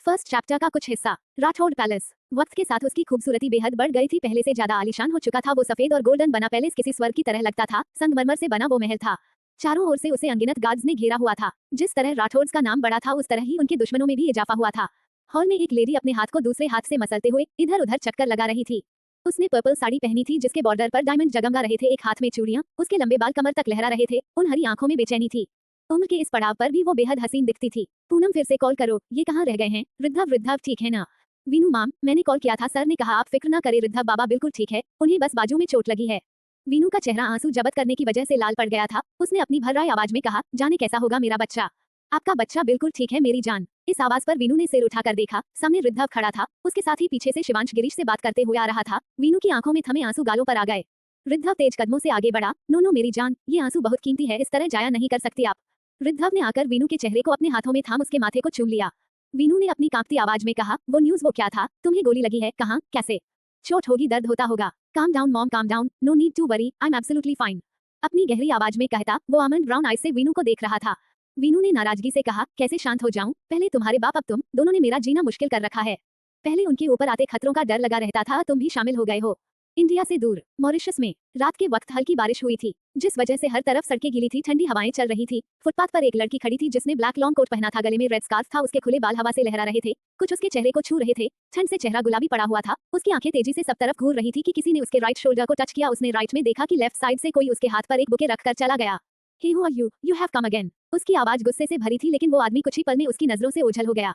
First chapter का कुछ हिस्सा। राठौड़ पैलेस। वक्त के साथ उसकी खूबसूरती बेहद बढ़ गई थी। पहले से ज्यादा आलीशान हो चुका था। वो सफेद और गोल्डन बना पैलेस किसी स्वर्ग की तरह लगता था। संगमरमर से बना वो महल था। चारों ओर से उसे अनगिनत गार्ड्स ने घेरा हुआ था। जिस तरह राठौड़ का नाम बड़ा था उस तरह ही उनके दुश्मनों में भी इजाफा हुआ था। हॉल में एक लेडी अपने हाथ को दूसरे हाथ से मसलते हुए इधर उधर चक्कर लगा रही थी। उसने पर्पल साड़ी पहनी थी जिसके बॉर्डर पर डायमंड जगमगा रहे थे। एक हाथ में चूड़ियां, उसके लंबे बाल कमर तक लहरा रहे थे। उन हरी आंखों में बेचैनी थी। उम्र के इस पड़ाव पर भी वो बेहद हसीन दिखती थी। पूनम फिर से कॉल करो, ये कहाँ रह गए हैं? वृद्धा वृद्धा ठीक है ना? वीनू माम, मैंने कॉल किया था, सर ने कहा आप फिक्र ना करें। वृद्धा बाबा बिल्कुल ठीक है, उन्हें बस बाजू में चोट लगी है। वीनू का चेहरा आंसू जबत करने की वजह से लाल पड़ गया था। उसने अपनी भर्राई आवाज में कहा, जाने कैसा होगा मेरा बच्चा। आपका बच्चा बिल्कुल ठीक है मेरी जान। इस आवाज पर वीनू ने सिर उठाकर देखा। सामने वृद्धा खड़ा था। उसके साथ ही पीछे से शिवांश गिरीश से बात करते हुए आ रहा था। वीनू की आंखों में थमे आंसू गालों पर आ गए। वृद्धा तेज कदमों से आगे बढ़ा। नो नो मेरी जान, ये आंसू बहुत कीमती है, इस तरह जाया नहीं कर सकती आप। वृद्धा ने आकर वीनू के चेहरे को अपने हाथों में थाम उसके माथे को चूम लिया। वीनू ने अपनी कांपती आवाज में कहा, वो न्यूज़ वो क्या था? तुम्हें गोली लगी है? कहाँ, कैसे? चोट होगी, दर्द होता होगा। Calm down mom, calm down, no need to worry, I am absolutely fine. अपनी गहरी आवाज में कहता वो आमंड ब्राउन आइज से वीनू को देख रहा था। वीनू ने नाराजगी से कहा, कैसे शांत हो जाऊं? पहले तुम्हारे बाप अब तुम दोनों ने मेरा जीना मुश्किल कर रखा है। पहले उनके ऊपर आते खतरों का डर लगा रहता था, तुम भी शामिल हो गए हो। इंडिया से दूर मॉरिशस में रात के वक्त हल्की बारिश हुई थी जिस वजह से हर तरफ सड़कें गीली थी। ठंडी हवाएं चल रही थी। फुटपाथ पर एक लड़की खड़ी थी जिसने ब्लैक लॉन्ग कोट पहना था। गले में रेड स्कार्फ था। उसके खुले बाल हवा से लहरा रहे थे। कुछ उसके चेहरे को छू रहे थे। ठंड से चेहरा गुलाबी पड़ा हुआ था। उसकी आंखें तेजी से सब तरफ घूर रही थी कि किसी ने उसके राइट शोल्डर को टच किया। उसने राइट में देखा कि लेफ्ट साइड से कोई उसके हाथ पर एक बुके रखकर चला गया। Hey, who are you? You have come again. उसकी आवाज गुस्से से भरी थी लेकिन वो आदमी कुछ ही पल में उसकी नजरों से ओझल हो गया।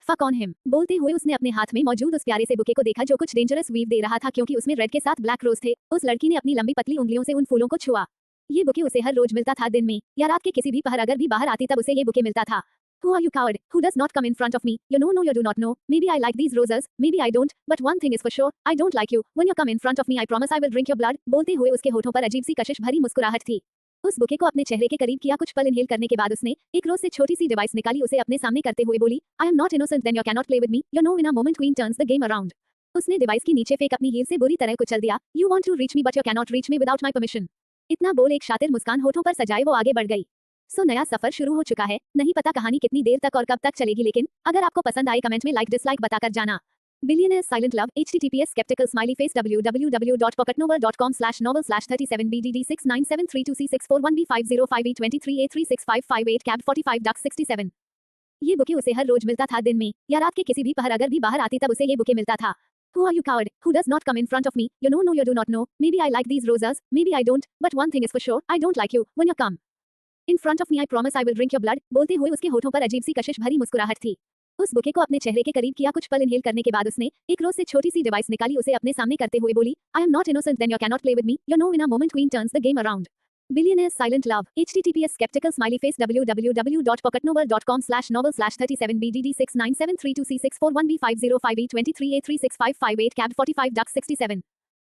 Fuck on him। बोलते हुए उसने अपने हाथ में मौजूद उस प्यारे से बुके को देखा जो कुछ डेंजरस वीव दे रहा था क्योंकि उसमें रेड के साथ ब्लैक रोज थे। उस लड़की ने अपनी लंबी पतली उंगलियों से उन फूलों को छुआ। ये बुके उसे हर रोज मिलता था, दिन में या रात के किसी भी पहर अगर भी बाहर आती तब उसे ये बुके मिलता था। Who are you coward? Who does not come in front of me? You know, no, you do not know. Maybe I like these roses, maybe I don't. But one thing is for sure, I don't like you. When you come in front of me, I promise I will drink your blood। बोलते हुए उसके होठों पर अजीब सी कशिश भरी मुस्कुराहट थी। उस बुके को अपने चेहरे के करीब किया। कुछ पल इनहेल करने के बाद उसने एक रोज से छोटी सी डिवाइस निकाली। उसे अपने सामने करते हुए बोली, I am not innocent then you can not play with me. You know in a moment queen turns the game around. उसने डिवाइस की नीचे फेंक अपनी हील से बुरी तरह कुचल दिया। You want to reach me but you can not reach me without my permission. इतना बोल एक शातिर मुस्कान होठों पर सजाए वो आगे बढ़ गई। सो नया सफर शुरू हो चुका है। नहीं पता कहानी कितनी देर तक और कब तक चलेगी, लेकिन अगर आपको पसंद आए कमेंट में लाइक डिसलाइक बताकर जाना। Billionaires Silent Love https skeptical smiley face www.pocketnovel.com/novel/37BDD69732641B505823A36558 cab 45 duck 67। ये बुके उसे हर रोज मिलता था, दिन में या रात के किसी भी पहर अगर भी बाहर आती तब उसे ये बुके मिलता था। Who are you coward? Who does not come in front of me? You know, no, you do not know. Maybe I like these roses, maybe I don't. But one thing is for sure, I don't like you. When you come in front of me, I promise I will drink your blood। बोलते हुए उसके होठों पर अजीब सी कशिश भरी मुस्कुराहट थी। उस बुके को अपने चेहरे के करीब किया। कुछ पल इनहेल करने के बाद उसने एक रोज से छोटी सी डिवाइस निकाली। उसे अपने सामने करते हुए बोली, I am not innocent then you can not play with me. You know in a moment queen turns the game around. Billionaires Silent Love https skeptical smiley face www.pocketnovel.com/novel/37BDD69732641B505823A36558 cab 45 duck 67।